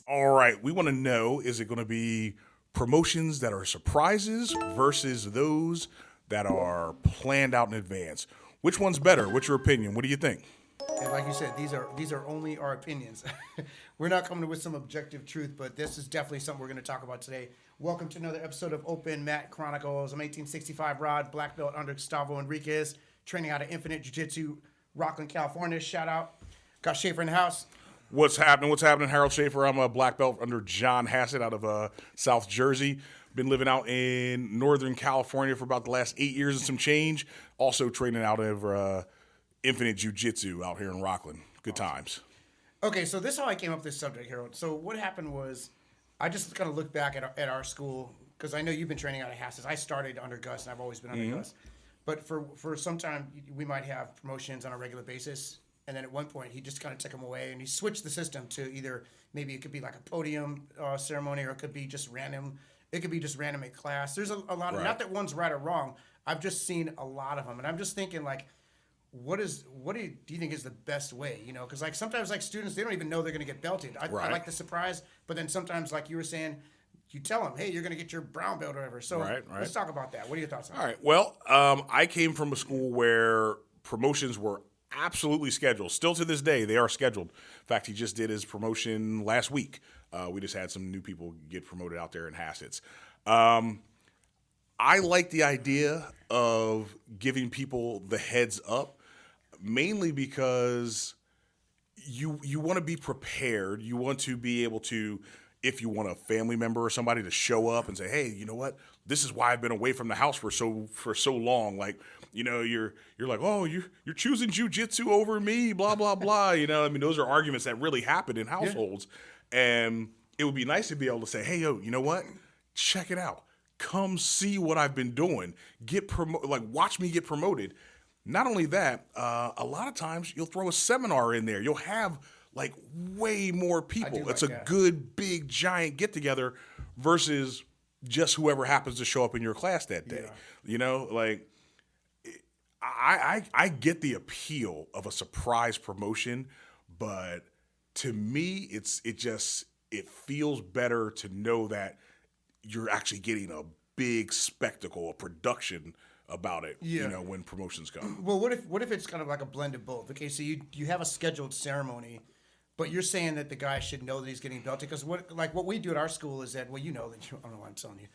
All right, we want to know, is it going to be promotions that are surprises versus those that are planned out in advance? Which one's better? What's your opinion? What do you think? And like you said, these are only our opinions. We're not coming with some objective truth, but this is definitely something we're going to talk about today. Welcome to another episode of Open Mat Chronicles. I'm 1865 Rod, black belt under Gustavo Enriquez, training out of Infinite Jiu-Jitsu, Rockland, California. Shout out. Got Schaefer in the house. What's happening? What's happening? Harold Schaefer. I'm a black belt under John Hassett out of South Jersey. Been living out in Northern California for about the last 8 years and some change. Also training out of Infinite Jiu-Jitsu out here in Rockland. Good times. Okay, so this is how I came up with this subject, Harold. So what happened was I just kind of looked back at our school, because I know you've been training out of Hassett. I started under Gus, and I've always been under Gus. But for some time, we might have promotions on a regular basis. And then at one point, he just kind of took them away, and he switched the system to either maybe it could be like a podium ceremony, or it could be just random. It could be just random in class. There's a lot of, not that one's right or wrong. I've just seen a lot of them, and I'm just thinking like, what do you think is the best way? You know, because like sometimes like students, they don't even know they're going to get belted. I like the surprise, but then sometimes like you were saying, you tell them, hey, you're going to get your brown belt or whatever. So let's talk about that. What are your thoughts on that? All right. Well, I came from a school where promotions were absolutely scheduled. Still to this day, they are scheduled. In fact, he just did his promotion last week. We just had some new people get promoted out there in Hassett's. I like the idea of giving people the heads up, mainly because you want to be prepared. You want to be able to, if you want a family member or somebody to show up and say, hey, you know what? This is why I've been away from the house for so long. Like, you know, you're like, oh, you're choosing jiu-jitsu over me, blah, blah, blah. You know, I mean, those are arguments that really happen in households. Yeah. And it would be nice to be able to say, hey, yo, you know what? Check it out. Come see what I've been doing. Watch me get promoted. Not only that, a lot of times you'll throw a seminar in there. You'll have like way more people. It's a good, big, giant get together versus just whoever happens to show up in your class that day. Yeah. You know, like I get the appeal of a surprise promotion, but to me, it feels better to know that you're actually getting a big spectacle, a production about it, you know, when promotions come. Well, what if it's kind of like a blend of both? Okay, so you have a scheduled ceremony, but you're saying that the guy should know that he's getting belted, because what we do at our school is that, well, you know that I don't know why I'm telling you.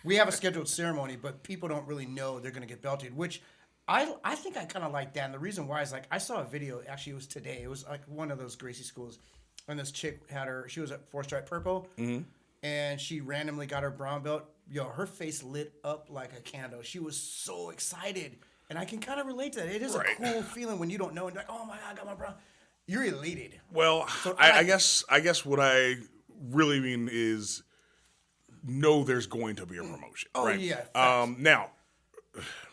We have a scheduled ceremony, but people don't really know they're going to get belted, which I think I kind of like that. And the reason why is like I saw a video, actually it was today. It was like one of those Gracie schools, and this chick she was at 4-stripe purple, and she randomly got her brown belt. Yo, her face lit up like a candle. She was so excited. And I can kind of relate to that. It is a cool feeling when you don't know and you're like, oh my God, I got my brown. You're elated. Well, so I guess what I really mean is know there's going to be a promotion. Oh, right? Yeah. Now.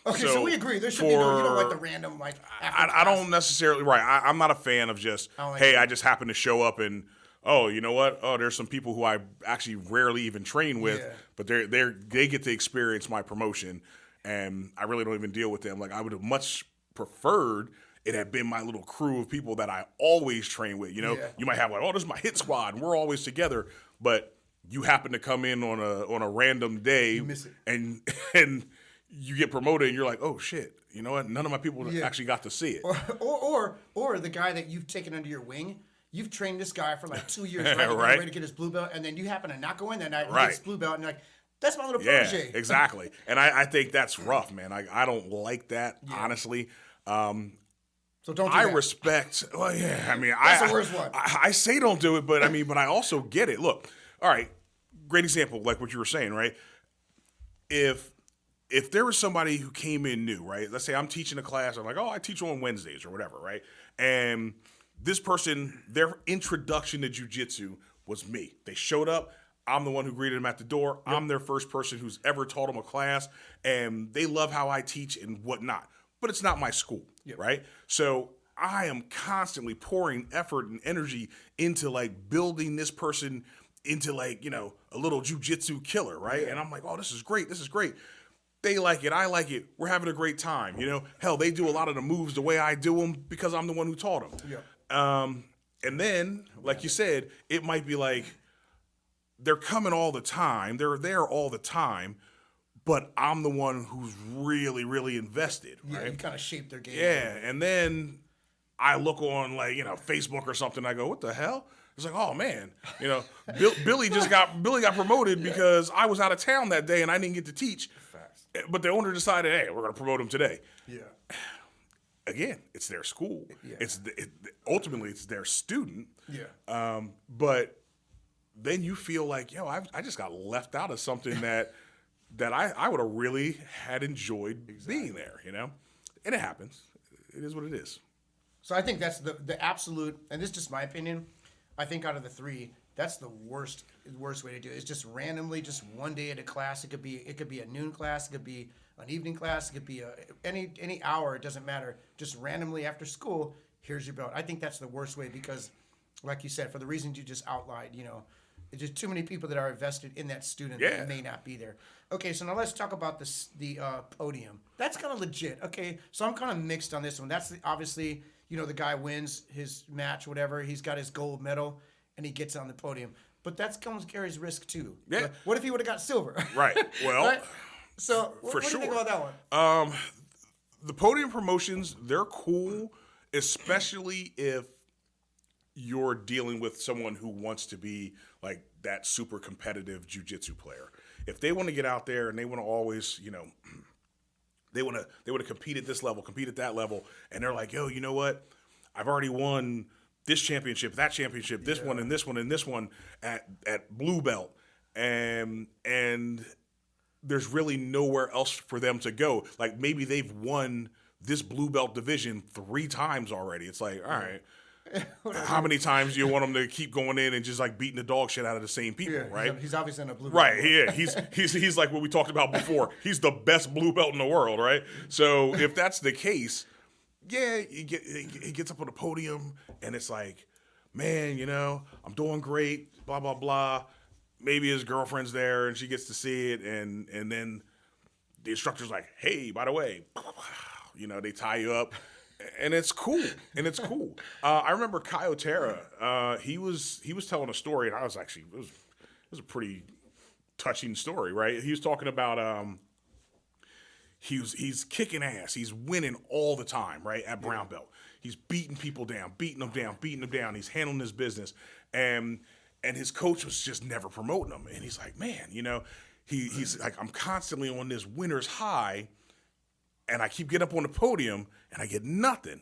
Okay, so we agree. There should be you don't like the random like. I don't necessarily I'm not a fan of just I just happen to show up and you know what? Oh, there's some people who I actually rarely even train with, but they get to experience my promotion, and I really don't even deal with them. Like I would have much preferred it had been my little crew of people that I always train with. You know, you might have like, oh, this is my hit squad, and we're always together, but you happen to come in on a random day, you miss it. and you get promoted, and you're like, oh shit, you know what? None of my people actually got to see it. Or the guy that you've taken under your wing. You've trained this guy for like 2 years, right? Ready to get his blue belt, and then you happen to not go in that night and get his blue belt, and you're like, that's my little protege. Yeah, exactly. And I think that's rough, man. I don't like that, honestly. So don't do I that. respect. Well, yeah. I mean, that's the worst one. I say don't do it, but I also get it. Look, all right, great example, like what you were saying, right? If there was somebody who came in new, right? Let's say I'm teaching a class. I'm like, oh, I teach on Wednesdays or whatever, right? And this person, their introduction to jiu-jitsu was me. They showed up. I'm the one who greeted them at the door. Yep. I'm their first person who's ever taught them a class, and they love how I teach and whatnot. But it's not my school, right? So I am constantly pouring effort and energy into like building this person into like, you know, a little jiu-jitsu killer, right? Yeah. And I'm like, oh, this is great. This is great. They like it. I like it. We're having a great time. You know, hell, they do a lot of the moves the way I do them because I'm the one who taught them. Yeah. And then, like you said, it might be like they're coming all the time, they're there all the time, but I'm the one who's really, really invested, Yeah, right? you kind of shape their game. Yeah, and then I look on like Facebook or something. I go, what the hell? It's like, oh man, Billy got promoted because I was out of town that day and I didn't get to teach. Fast. But the owner decided, hey, we're going to promote him today. Yeah. Again, it's their school. Yeah. Ultimately it's their student. Yeah. But then you feel like, I just got left out of something that I would have really had enjoyed being there, And it happens. It is what it is. So I think that's the absolute, and this is just my opinion. I think out of the three, that's the worst way to do it. It's just randomly, just one day at a class. It could be a noon class. It could be an evening class. It could be any hour. It doesn't matter. Just randomly after school, here's your belt. I think that's the worst way because, like you said, for the reasons you just outlined, it's just too many people that are invested in that student that may not be there. Okay, so now let's talk about the podium. That's kind of legit. Okay, so I'm kind of mixed on this one. That's obviously, the guy wins his match, whatever. He's got his gold medal, and he gets on the podium. But that carries risk too. Yeah. What if he would have got silver? Right. Well, right? So what do you think about that one? The podium promotions, they're cool, especially if you're dealing with someone who wants to be like that super competitive jiu-jitsu player. If they want to get out there and they want to always, they want to compete at this level, compete at that level, and they're like, yo, you know what? I've already won this championship, that championship, this one, and this one, and this one at blue belt, and there's really nowhere else for them to go. Like maybe they've won this blue belt division 3 times already. It's like, all right. How many times do you want him to keep going in and just like beating the dog shit out of the same people, right? He's obviously in a blue belt. Right, yeah. He's like what we talked about before. He's the best blue belt in the world, right? So if that's the case, he gets up on the podium and it's like, man, I'm doing great, blah, blah, blah. Maybe his girlfriend's there and she gets to see it and then the instructor's like, hey, by the way, they tie you up. And it's cool. I remember Kyotera. He was telling a story, and I was actually it was a pretty touching story, right? He was talking about he's kicking ass, he's winning all the time, right? At brown belt, he's beating people down, beating them down. He's handling his business, and his coach was just never promoting him. And he's like, man, he's like, I'm constantly on this winner's high. And I keep getting up on the podium, and I get nothing.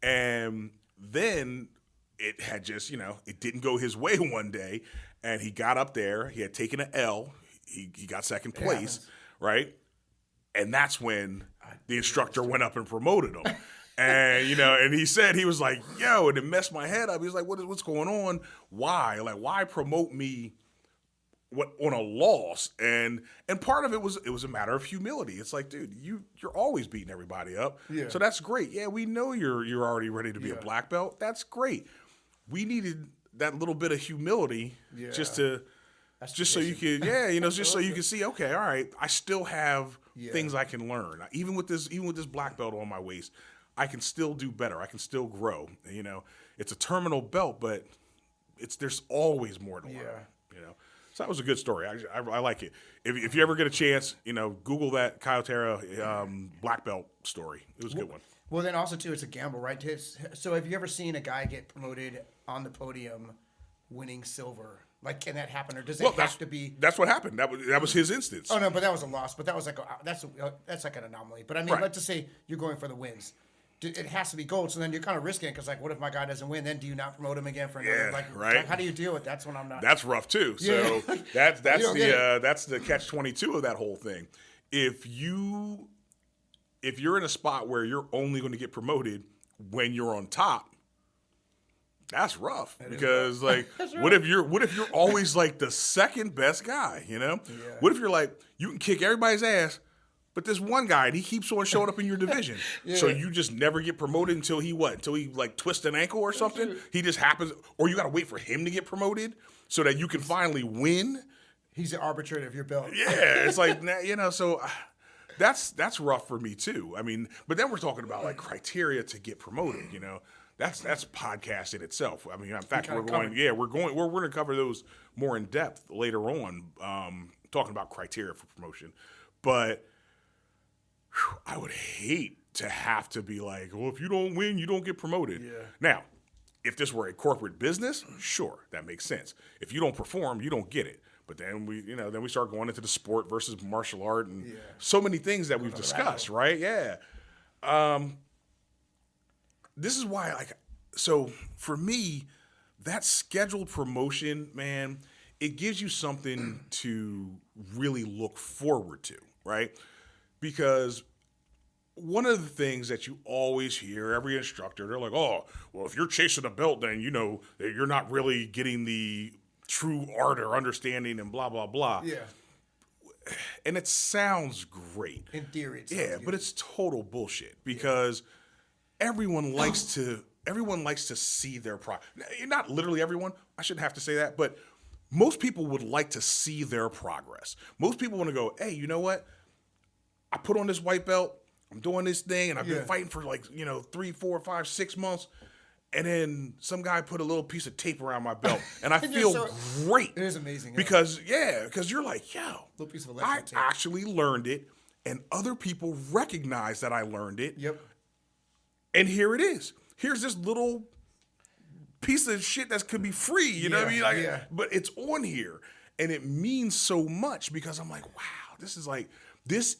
And then it had just, it didn't go his way one day. And he got up there. He had taken an L. He got second place, right? And that's when the instructor went up and promoted him. And, and he said, he was like, yo, and it messed my head up. He was like, what's going on? Why? Like, why promote me on a loss? And part of it was a matter of humility. It's like, dude, you're always beating everybody up. Yeah. So that's great. Yeah, we know you're already ready to be a black belt. That's great. We needed that little bit of humility just so you could just so you can see, okay, all right, I still have things I can learn. Even with this black belt on my waist, I can still do better. I can still grow. It's a terminal belt, but there's always more to learn. So that was a good story. I like it. If you ever get a chance, Google that Kyotera black belt story. It was a good one. Well, then also too, it's a gamble, right? So have you ever seen a guy get promoted on the podium, winning silver? Like, can that happen, or does it have to be? That's what happened. That was his instance. Oh no, but that was a loss. But that was like that's like an anomaly. But I mean, let's just say you're going for the wins. It has to be gold, so then you're kind of risking it because, like, what if my guy doesn't win? Then do you not promote him again for another? Like, how do you deal with that? That's when I'm not. That's rough too. So that's the catch-22 of that whole thing. If you're in a spot where you're only going to get promoted when you're on top, that's rough because like, what if you're always like the second best guy? What if you're like you can kick everybody's ass? But this one guy, and he keeps on showing up in your division. So you just never get promoted until he like twists an ankle or something. He just happens, or you got to wait for him to get promoted so that you can finally win. He's the arbitrator of your belt. Yeah, it's like, so that's rough for me too. I mean, but then we're talking about like criteria to get promoted. that's podcast in itself. I mean, in fact, kinda we're going to cover those more in depth later on, talking about criteria for promotion. But I would hate to have to be like, well, if you don't win, you don't get promoted. Yeah. Now, if this were a corporate business, sure, that makes sense. If you don't perform, you don't get it. But then we start going into the sport versus martial art and so many things that we've discussed, right? Yeah. This is why, so for me, that scheduled promotion, man, it gives you something to really look forward to, right? Because one of the things that you always hear, every instructor, they're like, oh, well, if you're chasing a belt, then you know that you're not really getting the true art or understanding and blah, blah, blah. Yeah. And it sounds great. In theory, it sounds good. But it's total bullshit because everyone likes to see their progress. Not literally everyone. I shouldn't have to say that, but most people would like to see their progress. Most people want to go, hey, you know what? I put on this white belt. I'm doing this thing, and I've been fighting for 3, 4, 5, 6 months. And then some guy put a little piece of tape around my belt, and I feel great. It is amazing. Because you're like, yo, little piece of I tape. actually learned it, and other people recognize that I learned it. Yep. And here it is. Here's this little piece of shit that could be free, you know what I mean? But it's on here, and it means so much because I'm like, wow, this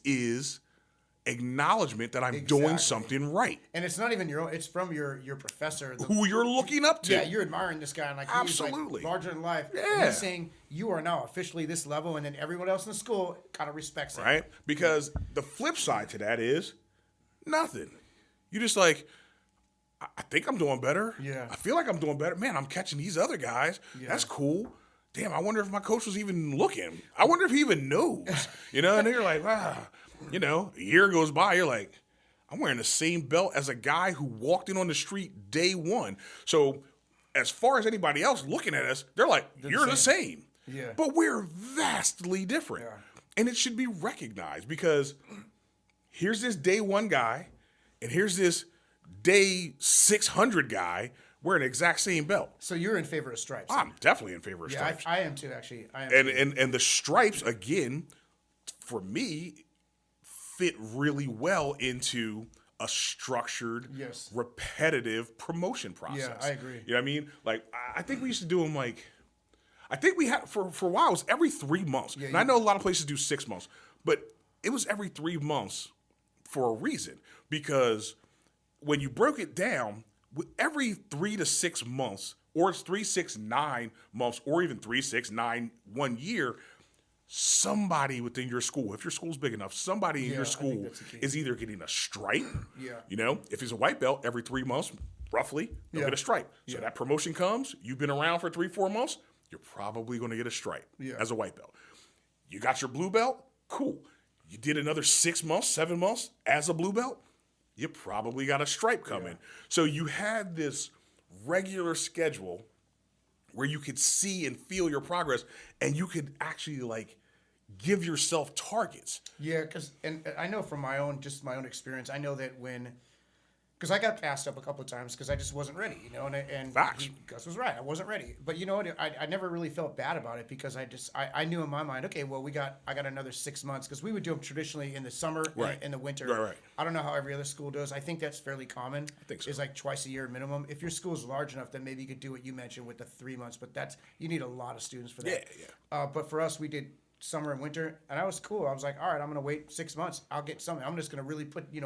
is acknowledgement that I'm doing something right. And it's not even your own, it's from your professor. Who you're looking up to. Yeah, you're admiring this guy and absolutely he's larger than life. Yeah. And he's saying you are now officially this level, and then everyone else in the school kind of respects it. Right? Because the flip side to that is nothing. You just like, I think I'm doing better. Yeah. I feel like I'm doing better. Man, I'm catching these other guys. Yeah. That's cool. Damn, I wonder if my coach was even looking. I wonder if he even knows. And then you're like, a year goes by, you're like, I'm wearing the same belt as a guy who walked in on the street day one. So as far as anybody else looking at us, they're like, you're the same. Yeah. But we're vastly different. Yeah. And it should be recognized because here's this day one guy and here's this day 600 guy wearing the exact same belt. So you're in favor of stripes? I'm definitely in favor of stripes. I am too, actually. And the stripes, again, for me, fit really well into a structured, repetitive promotion process. Yeah, I agree. You know what I mean? Like, I think we used to do them I think we had, for a while, it was every 3 months. Yeah, and I know a lot of places do 6 months, but it was every 3 months for a reason. Because when you broke it down, every 3 to 6 months, or it's 3, 6, 9 months, or even 3, 6, 9, 1 year, somebody within your school, if your school's big enough, somebody in your school is either getting a stripe. If it's a white belt, every 3 months, roughly, you'll get a stripe. So that promotion comes, you've been around for 3, 4 months, you're probably going to get a stripe as a white belt. You got your blue belt, cool. You did another 6 months, 7 months as a blue belt, you probably got a stripe coming. So you had this regular schedule where you could see and feel your progress, and you could actually give yourself targets. Yeah, and I know from my own experience, I know that because I got passed up a couple of times because I just wasn't ready, and Gus was right, I wasn't ready. But you know what, I never really felt bad about it because I knew in my mind, okay, well I got another 6 months because we would do them traditionally in the summer and in the winter. Right. I don't know how every other school does. I think that's fairly common. I think so. It's like twice a year minimum. If your school is large enough, then maybe you could do what you mentioned with the 3 months, but you need a lot of students for that. Yeah. But for us, we did summer and winter, and I was cool. I was like, all right, I'm going to wait 6 months. I'll get something. I'm just going to really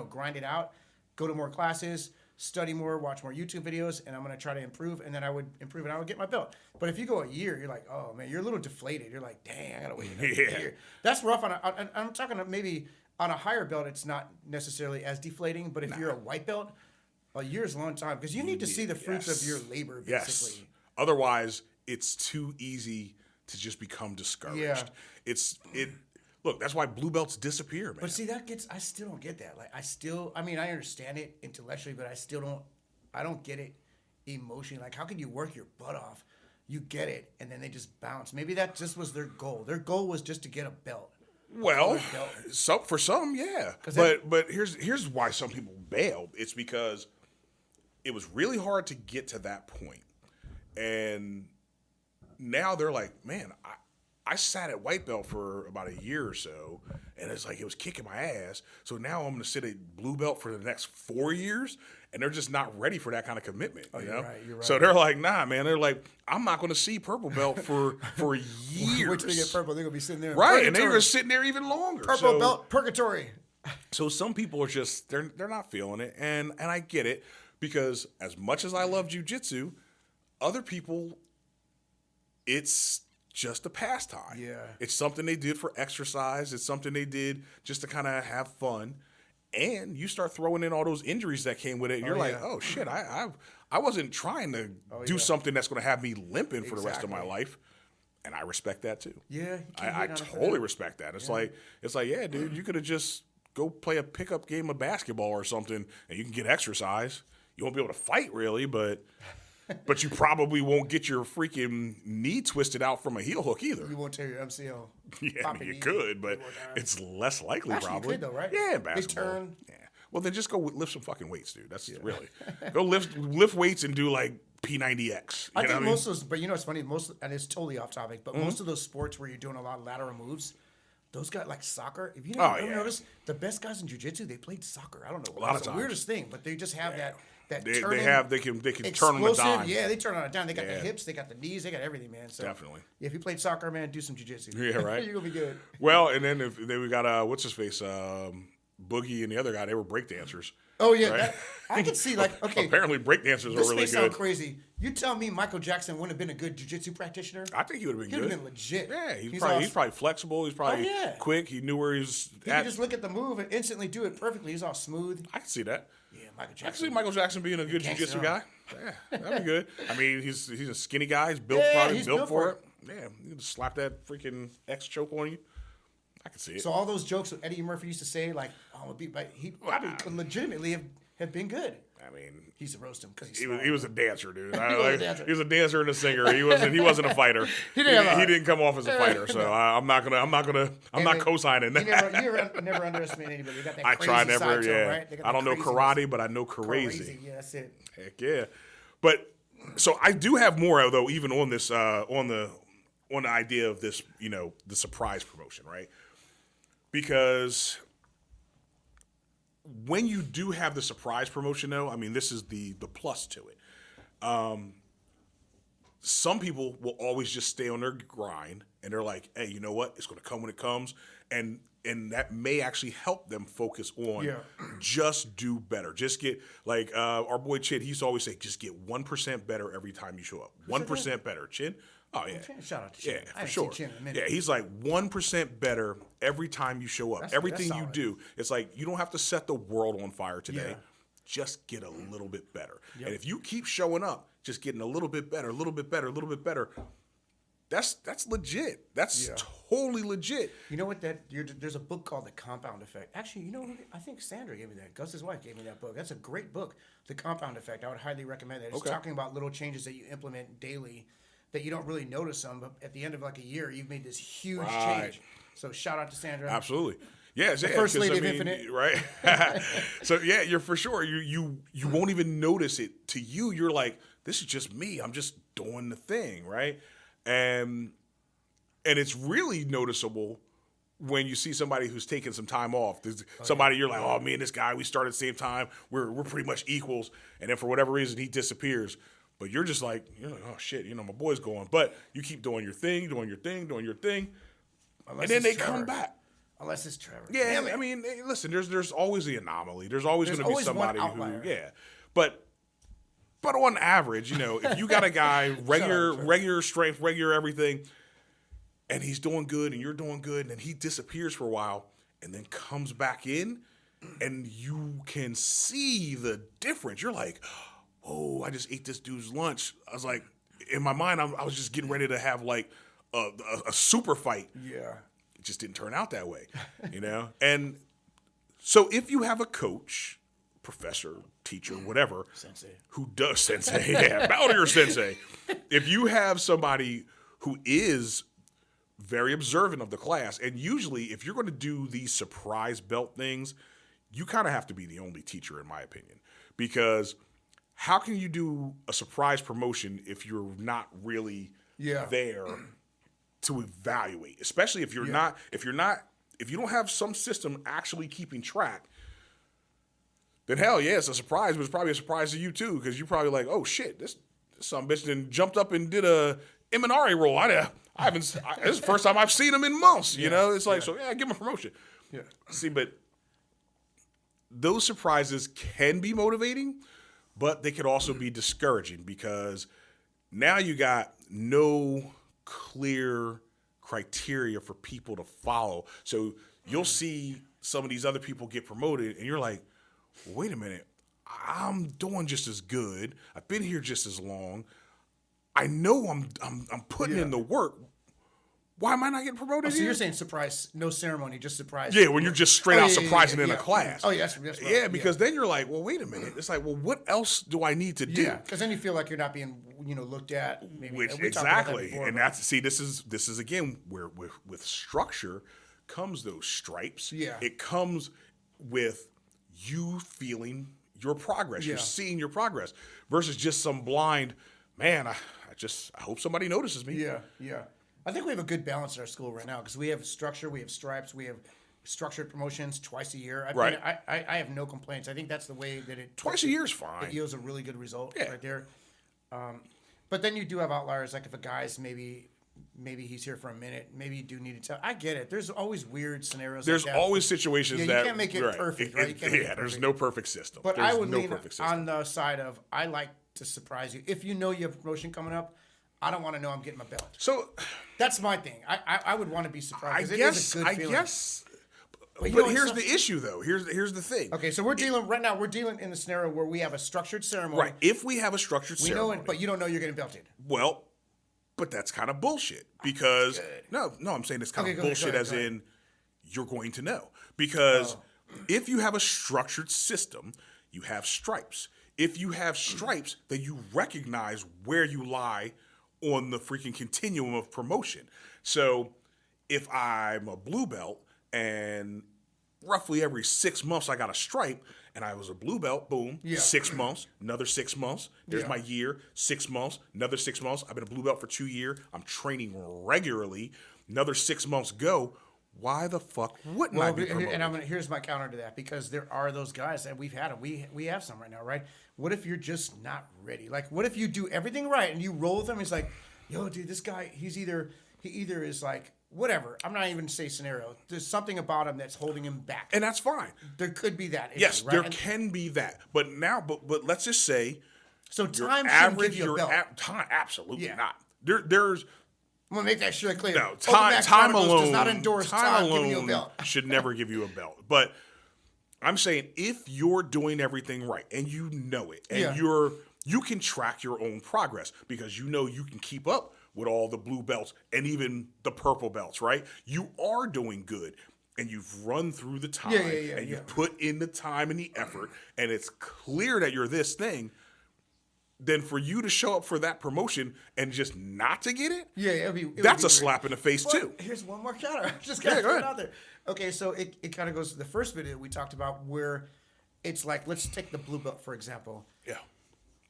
grind it out. Go to more classes, study more, watch more YouTube videos, and I'm going to try to improve, and then I would improve, and I would get my belt. But if you go a year, you're like, oh, man, you're a little deflated. You're like, dang, I got to wait another year. That's rough. I'm talking maybe on a higher belt, it's not necessarily as deflating, but if you're a white belt, a year's a long time because you need to see the fruits of your labor, basically. Yes. Otherwise, it's too easy to just become discouraged. Yeah. Look, that's why blue belts disappear, man. But see, I still don't get that. I understand it intellectually, but I don't get it emotionally. Like, how can you work your butt off? You get it, and then they just bounce. Maybe that just was their goal. Their goal was just to get a belt. Well, for some, yeah. But here's why some people bail. It's because it was really hard to get to that point. And now they're like, man, I sat at white belt for about a year or so, and it's like it was kicking my ass. So now I'm going to sit at blue belt for the next 4 years, and they're just not ready for that kind of commitment. You know? You're right. So they're like, nah, man. They're like, I'm not going to see purple belt for years. Wait till they get purple. They're going to be sitting there. Right, and they're sitting there even longer. Purple belt purgatory. So some people are just they're not feeling it, and I get it, because as much as I love jiu-jitsu, other people, it's just a pastime. Yeah. It's something they did for exercise. It's something they did just to kind of have fun. And you start throwing in all those injuries that came with it. You're like, oh shit, I wasn't trying to do something that's going to have me limping for the rest of my life. And I respect that too. Yeah. I totally respect that. It's like, yeah, dude, you could have just go play a pickup game of basketball or something, and you can get exercise. You won't be able to fight really, but you probably won't get your freaking knee twisted out from a heel hook either. You won't tear your MCL. Yeah, I mean, you could, but it's less likely. Actually, probably. you could though, right? Yeah, in basketball. They turn. Yeah. Well, then just go lift some fucking weights, dude. That's really go lift weights and do like P90X. I think most of those, but you know what's funny? And it's totally off topic, but most of those sports where you're doing a lot of lateral moves, those guys like soccer. If you never noticed, the best guys in jiu-jitsu, they played soccer. I don't know. A lot of it's the times. weirdest thing, but they just have that They can explosive, turn them a dime. Yeah, they turn on a dime. They got the hips, they got the knees, they got everything, man. So Definitely. If you played soccer, man, do some jiu-jitsu. Yeah, right. You're gonna be good. Well, and then we got what's his face, Boogie and the other guy. They were breakdancers. Oh yeah, right? I can see like okay. Apparently, breakdancers are really This may sound good. crazy. You tell me Michael Jackson wouldn't have been a good jiu-jitsu practitioner? I think he would have been He good. would have been legit. Yeah, he's probably flexible. He's probably quick. He knew where he was He could just look at the move and instantly do it perfectly. He's all smooth. I can see that. Yeah, Michael Jackson. I can see Michael Jackson being a good jiu-jitsu guy. Yeah, that'd be good. I mean, he's a skinny guy. He's built built for it. Yeah, you can just slap that freaking X choke on you. I can see it. So all those jokes that Eddie Murphy used to say, like, "Oh, I'm gonna beat," but he probably could legitimately have been good. I mean, he used to roast him because he was a dancer, dude. He was a dancer and a singer. He wasn't a fighter. he didn't come off as a fighter. So I'm not co-signing that. You never underestimate anybody. You got that I crazy try never. side Yeah, right? I don't know karate, but I know crazy. Yeah, that's it. Heck yeah. But so I do have more though, even on this on the idea of this, the surprise promotion, right? Because when you do have the surprise promotion, though, I mean, this is the plus to it. Some people will always just stay on their grind, and they're like, hey, you know what? It's going to come when it comes. And that may actually help them focus on just do better. Just get, like our boy Chin, he used to always say, just get 1% better every time you show up. 1% better. Chin? Oh, yeah. Shout out to Chin. Yeah, for sure. Yeah, he's like 1% better every time you show up. Everything you do. It's like you don't have to set the world on fire today. Yeah. Just get a little bit better. Yep. And if you keep showing up, just getting a little bit better, a little bit better, a little bit better, that's legit. That's totally legit. You know what? There's a book called The Compound Effect. Actually, you know, I think Sandra gave me that. Gus's wife gave me that book. That's a great book, The Compound Effect. I would highly recommend it. It's talking about little changes that you implement daily that you don't really notice them, but at the end of like a year, you've made this huge change. So shout out to Sandra. Absolutely. Yes, the first lady of Infinite. Right? So yeah, you're for sure. You won't even notice it. To you, you're like, this is just me. I'm just doing the thing, right? And it's really noticeable when you see somebody who's taking some time off. There's somebody you're like, oh, me and this guy, we started at the same time. We're pretty much equals. And then for whatever reason, he disappears. But you're like, oh shit, my boy's going. But you keep doing your thing. Unless and then they Trevor. come back. Unless it's Trevor. Yeah, I mean, listen, there's always the anomaly. There's always going to be somebody who, But on average, if you got a guy, regular strength, regular everything, and he's doing good and you're doing good, and then he disappears for a while and then comes back in, and you can see the difference. You're like, oh, I just ate this dude's lunch. I was like, in my mind, I was just getting ready to have like a super fight. Yeah. It just didn't turn out that way, And so if you have a coach, professor, teacher, whatever, who does sensei, bow to your sensei. If you have somebody who is very observant of the class, and usually if you're going to do these surprise belt things, you kind of have to be the only teacher, in my opinion, because how can you do a surprise promotion if you're not really there to evaluate, especially if you're not, if you don't have some system actually keeping track, then hell yeah, it's a surprise, but it's probably a surprise to you too, because you're probably like, oh shit, this some bitch then jumped up and did a M&RA roll. This is the first time I've seen him in months, you know? It's like, so yeah, give him a promotion. Yeah. See, but those surprises can be motivating, but they could also be discouraging, because now you got no clear criteria for people to follow. So you'll see some of these other people get promoted and you're like, wait a minute, I'm doing just as good. I've been here just as long. I know I'm putting in the work. Why am I not getting promoted? So you're saying surprise, no ceremony, just surprise. Yeah, when you're just straight out surprising in a class. Oh, yes, right. Yeah, because then you're like, well, wait a minute. It's like, well, what else do I need to do? Yeah, because then you feel like you're not being, looked at. Maybe. Which exactly, and that's this is again where with structure comes those stripes. Yeah, it comes with you feeling your progress. You're seeing your progress versus just some blind man. I hope somebody notices me. Yeah. I think we have a good balance at our school right now, because we have structure, we have stripes, we have structured promotions twice a year. I have no complaints. I think that's the way that it... Twice a year is fine. It yields a really good result right there. But then you do have outliers, like if a guy's maybe he's here for a minute, maybe you do need to tell. I get it. There's always weird scenarios. There's like that. Always situations that... You can't make it perfect, right? There's no perfect system. But I would lean on the side of, I like to surprise you. If you know you have a promotion coming up, I don't want to know I'm getting my belt. So that's my thing. I would want to be surprised. I guess. But here's the issue, though. Here's the thing. Okay, so we're dealing in the scenario where we have a structured ceremony. Right. If we have a structured ceremony, know it, but you don't know you're getting belted. Well, but that's kind of bullshit, because no, I'm saying it's kind of bullshit as in you're going to know, because if you have a structured system, you have stripes. If you have stripes, then you recognize where you lie on the freaking continuum of promotion. So if I'm a blue belt and roughly every 6 months I got a stripe, and I was a blue belt, boom, 6 months, another 6 months, there's my year, 6 months, another 6 months, I've been a blue belt for 2 years, I'm training regularly, another 6 months go, why the fuck wouldn't I be promoted? And here's my counter to that, because there are those guys that we've had, we have some right now, right? What if you're just not ready? Like, what if you do everything right and you roll with him? He's like, yo, dude, this guy, he either is like, whatever. I'm not even say scenario. There's something about him that's holding him back, and that's fine. There could be that. Yes, right? There can be that. But now, but let's just say, so time shouldn't give you a belt. Time, absolutely not. There's. I'm gonna make that sure clear. No, time alone does not endorse time giving you a belt. Should never give you a belt. But I'm saying, if you're doing everything right and you know it, and you can track your own progress, because you know you can keep up with all the blue belts and even the purple belts, right? You are doing good, and you've run through the time, and you've put in the time and the effort, and it's clear that you're this thing. Then for you to show up for that promotion and just not to get it, that's a slap in the face too. Here's one more counter. I just got to throw it out there. Okay, so it kind of goes to the first video we talked about, where it's like, let's take the blue belt, for example. Yeah.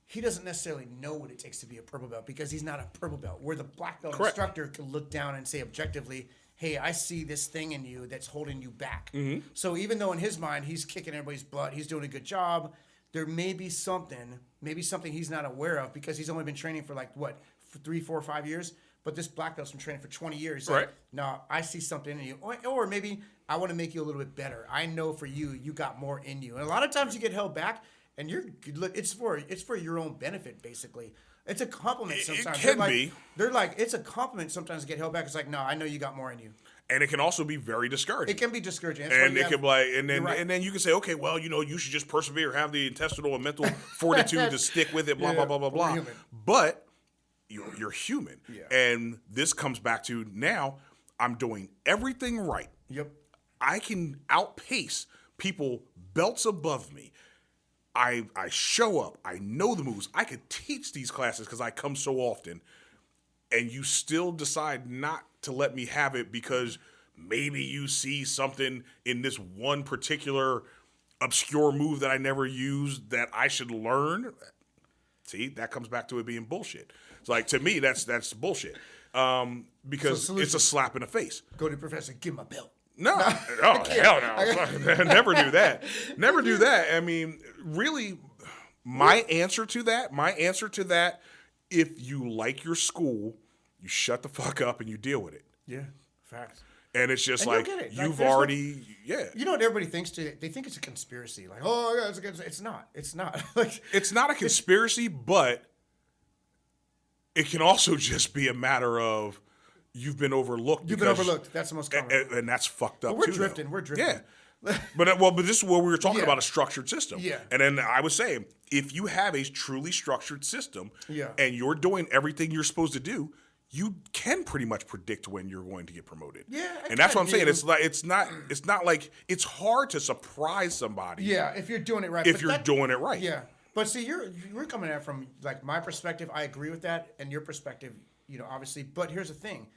He doesn't necessarily know what it takes to be a purple belt, because he's not a purple belt. Where the black belt instructor can look down and say objectively, hey, I see this thing in you that's holding you back. Mm-hmm. So even though in his mind he's kicking everybody's butt, he's doing a good job, there may be something he's not aware of, because he's only been training for for 3, 4, 5 years. But this black belt's been training for 20 years. Right. Like, no, I see something in you. Or maybe I want to make you a little bit better. I know for you got more in you. And a lot of times you get held back, and it's for your own benefit, basically. It's a compliment sometimes. It can be. They're like, it's a compliment sometimes to get held back. It's like, no, I know you got more in you. And it can also be very discouraging. It can be discouraging. And it can be like, and then you can say, okay, well, you should just persevere, have the intestinal and mental fortitude to stick with it, blah, blah, blah, blah, blah. But you're human. Yeah. And this comes back to, now I'm doing everything right. Yep. I can outpace people belts above me. I show up. I know the moves. I could teach these classes because I come so often. And you still decide not to let me have it because maybe you see something in this one particular obscure move that I never used that I should learn. See, that comes back to it being bullshit. It's like, to me, that's bullshit. Because it's a slap in the face. Go to the professor, give him a belt. No, oh hell no, never do that. Never do that. I mean, really, my answer to that, if you like your school, you shut the fuck up and you deal with it. Yeah, facts. And it's just and like, you've already, You know what everybody thinks? They think it's a conspiracy. Like, oh, yeah, it's not. It's not. Like, it's not a conspiracy, but it can also just be a matter of you've been overlooked. You've been overlooked. That's the most common. And that's fucked up, we're too. Drifting. Though. We're drifting. Yeah. But this is what we were talking about, a structured system. Yeah. And then I was saying, if you have a truly structured system and you're doing everything you're supposed to do, you can pretty much predict when you're going to get promoted. Yeah, and that's what I'm saying. It's not like it's hard to surprise somebody. Yeah, if you're doing it right. If you're doing it right. Yeah. But see, you're coming at it from like my perspective. I agree with that, and your perspective, obviously. But here's the thing: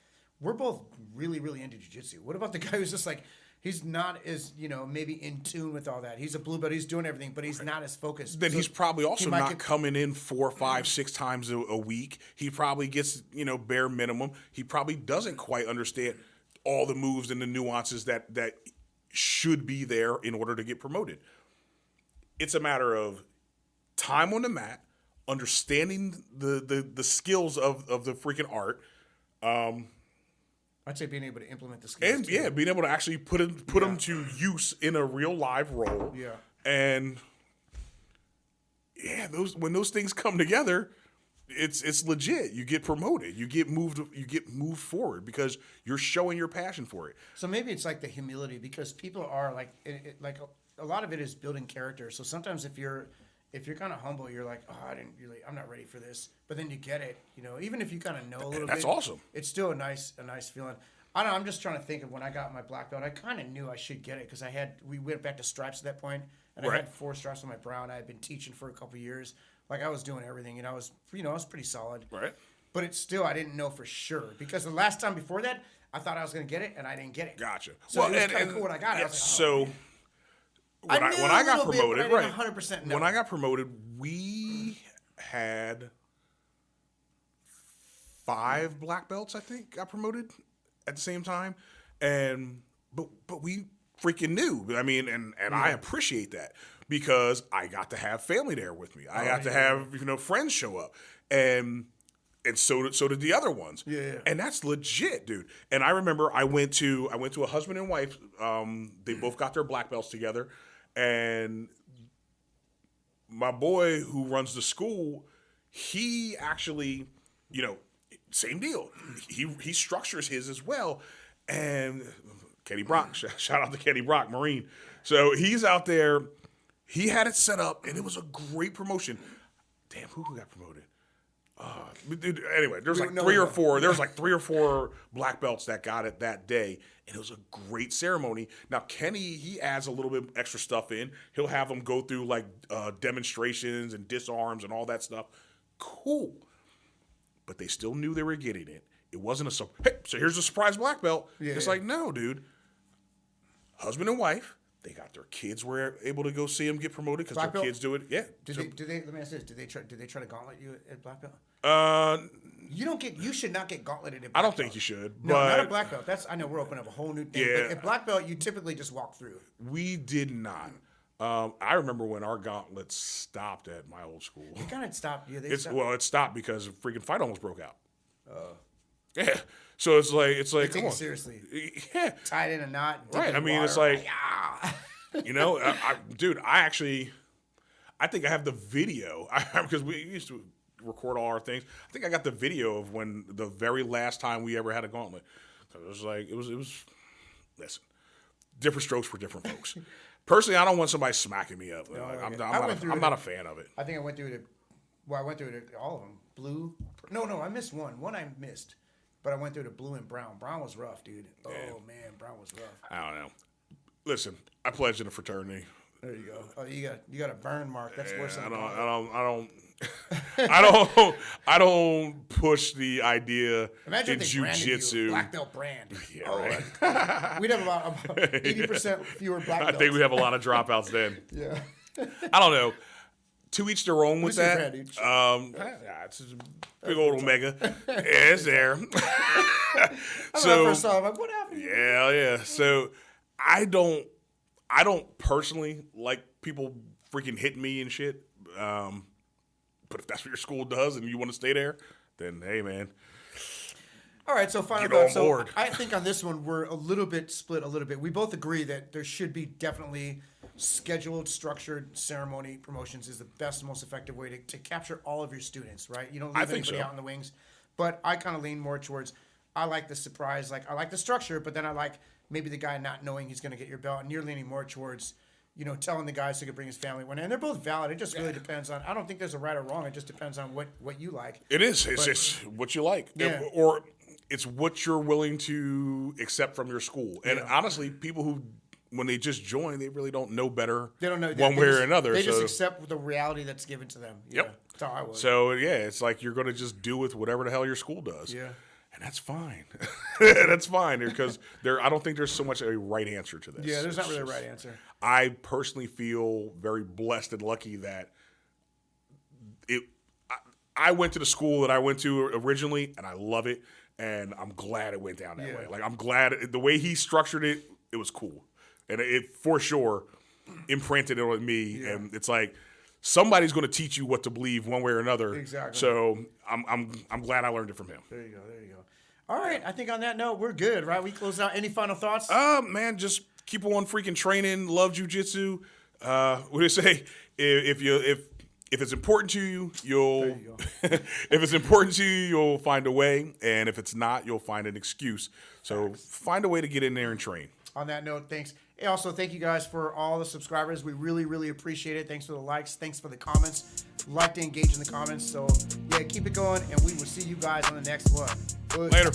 we're both really, really into jiu-jitsu. What about the guy who's just like, he's not as maybe in tune with all that. He's a blue belt. He's doing everything, but he's not as focused. Then he's probably also not coming in 4, 5, 6 times a week. He probably gets bare minimum. He probably doesn't quite understand all the moves and the nuances that should be there in order to get promoted. It's a matter of time on the mat, understanding the skills of the freaking art. I'd say being able to implement the skills. And too. Being able to actually put them to use in a real live role. Yeah. And when those things come together, it's legit. You get promoted. You get moved forward because you're showing your passion for it. So maybe it's like the humility, because people are like a lot of it is building character. So sometimes if you're kind of humble, you're like, oh, I'm not ready for this. But then you get it, even if you kind of know a little bit. That's awesome. It's still a nice feeling. I don't know, I'm just trying to think of when I got my black belt. I kind of knew I should get it because we went back to stripes at that point, and I had 4 stripes on my brown. I had been teaching for a couple years. Like, I was doing everything, and I was pretty solid. Right. But it's still, I didn't know for sure, because the last time before that, I thought I was going to get it, and I didn't get it. Gotcha. So it was kind of cool when I got it. I was like, oh, when I got promoted, right? 100% no. When I got promoted, we had 5 black belts, I think, got promoted at the same time, but we freaking knew. I mean, and I appreciate that because I got to have family there with me. I got to have friends show up, and so did the other ones. Yeah. And that's legit, dude. And I remember I went to a husband and wife. They both got their black belts together. And my boy who runs the school, he actually, same deal. He structures his as well. And Kenny Brock, shout out to Kenny Brock, Marine. So he's out there. He had it set up, and it was a great promotion. Damn, who got promoted? Dude, anyway, there's like 3 or 4. There was like 3 or 4 black belts that got it that day, and it was a great ceremony. Now Kenny, he adds a little bit extra stuff in. He'll have them go through like demonstrations and disarms and all that stuff. Cool, but they still knew they were getting it. It wasn't so here's a surprise black belt. Yeah, it's like, no, dude. Husband and wife. They got their kids were able to go see them get promoted because their kids do it. Yeah. Did they? Let me ask this: Did they try to gauntlet you at black belt? You should not get gauntleted at black belt. I don't think you should. No, but not at black belt. I know we're opening up a whole new thing. Yeah. But at black belt, you typically just walk through. We did not. I remember when our gauntlets stopped at my old school. It kind of stopped. Yeah, it stopped because a freaking fight almost broke out. Yeah. So it's like take it seriously. Yeah. Tied in a knot. Right. I mean, it's like, dude, I think I have the video because we used to record all our things. I think I got the video of when the very last time we ever had a gauntlet. So it was listen, different strokes for different folks. Personally, I don't want somebody smacking me up. I'm not a fan of it. I think I went through it. Well, I went through it all of them. Blue. No, I missed one. One I missed. But I went through the blue and brown. Brown was rough, dude. Oh, man, brown was rough. I don't know. Listen, I pledged in a fraternity. There you go. Oh, you got a burn mark. That's worse than I don't push the idea Imagine in if they branded you jiu-jitsu. black belt brand. Yeah, right. We'd have about 80% fewer black belts. I think we have a lot of dropouts then. Yeah. I don't know. to each their own with that. It's a big old Omega. Yeah, it's there. So first off, like, what happened? Yeah. So I don't personally like people freaking hitting me and shit. But if that's what your school does and you want to stay there, then hey, man. All right, so final thoughts. So I think on this one we're a little bit split. We both agree that there should be definitely scheduled, structured ceremony promotions is the best, most effective way to capture all of your students, right? You don't leave anybody out in the wings. But I kind of lean more towards I like the surprise, like I like the structure, but then I like maybe the guy not knowing he's going to get your belt, and you're leaning more towards telling the guy so he can bring his family one. And they're both valid. It just really depends on. I don't think there's a right or wrong. It just depends on what you like. It is. It's just what you like, or it's what you're willing to accept from your school. And honestly, people who when they just join, they really don't know better. They don't know one way or another. They just accept the reality that's given to them. Yep. That's how I would. So it's like you're going to just do with whatever the hell your school does. Yeah. And that's fine. That's fine because I don't think there's so much a right answer to this. Yeah, there's not really a right answer. I personally feel very blessed and lucky that I went to the school that I went to originally, and I love it, and I'm glad it went down that way. Like I'm glad the way he structured it, it was cool, and it for sure imprinted it on me. Yeah. And it's like somebody's going to teach you what to believe one way or another. Exactly. So I'm glad I learned it from him. There you go. All right, I think on that note, we're good, right? We close out. Any final thoughts? Man, just keep on freaking training. Love jiu-jitsu. What do you say? If it's important to you, if it's important to you, you'll find a way, and if it's not, you'll find an excuse. So find a way to get in there and train. On that note, thanks. Hey, also, thank you guys for all the subscribers. We really, really appreciate it. Thanks for the likes. Thanks for the comments. Like to engage in the comments. So, keep it going, and we will see you guys on the next one. Later.